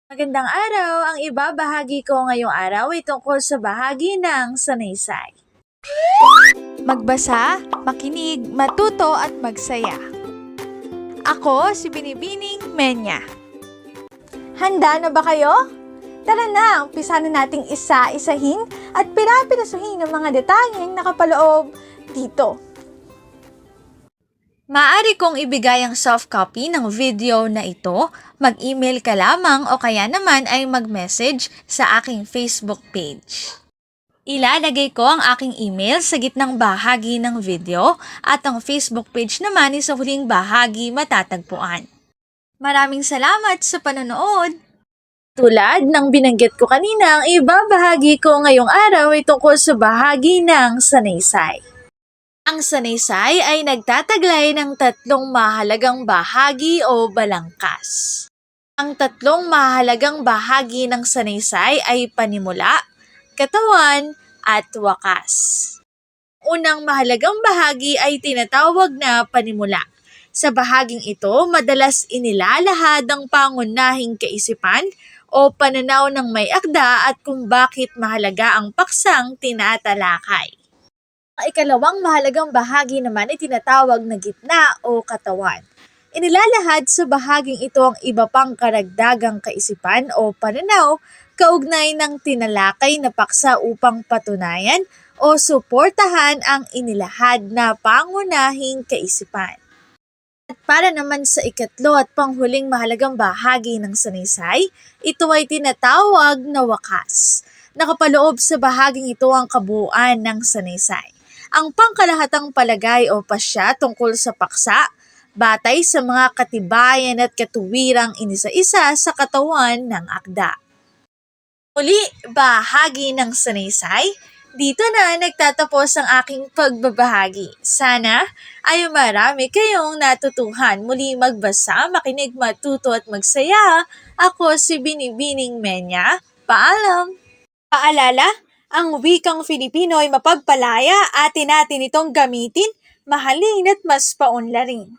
Magandang araw! Ang ibabahagi ko ngayong araw ay tungkol sa bahagi ng sanaysay. Magbasa, makinig, matuto at magsaya. Ako si Binibining Menya. Handa na ba kayo? Tara na, umpisa na nating isa-isahin at pirapirasuhin ang mga detalyeng nakapaloob dito. Maaari kong ibigay ang soft copy ng video na ito, mag-email ka lamang o kaya naman ay mag-message sa aking Facebook page. Ilalagay ko ang aking email sa gitnang bahagi ng video at ang Facebook page naman ay sa huling bahagi matatagpuan. Maraming salamat sa panonood! Tulad ng binanggit ko kanina, ang ibabahagi ko ngayong araw ay tungkol sa bahagi ng sanaysay. Ang sanaysay ay nagtataglay ng tatlong mahalagang bahagi o balangkas. Ang tatlong mahalagang bahagi ng sanaysay ay panimula, katawan, at wakas. Unang mahalagang bahagi ay tinatawag na panimula. Sa bahaging ito, madalas inilalahad ang pangunahing kaisipan o pananaw ng may akda at kung bakit mahalaga ang paksang tinatalakay. Ang ikalawang mahalagang bahagi naman ay tinatawag na gitna o katawan. Inilalahad sa bahaging ito ang iba pang karagdagang kaisipan o pananaw kaugnay ng tinalakay na paksa upang patunayan o suportahan ang inilahad na pangunahing kaisipan. At para naman sa ikatlo at panghuling mahalagang bahagi ng sanaysay, ito ay tinatawag na wakas. Nakapaloob sa bahaging ito ang kabuuan ng sanaysay. Ang pangkalahatang palagay o pasya tungkol sa paksa, batay sa mga katibayan at katuwirang inisa-isa sa katawan ng akda. Muli, bahagi ng sanaysay. Dito na nagtatapos ang aking pagbabahagi. Sana ay marami kayong natutuhan. Muli magbasa, makinig, matuto at magsaya. Ako si Binibining Menya. Paalam! Paalala, ang wikang Filipino ay mapagpalaya, atin natin itong gamitin, mahalin at mas paunlarin.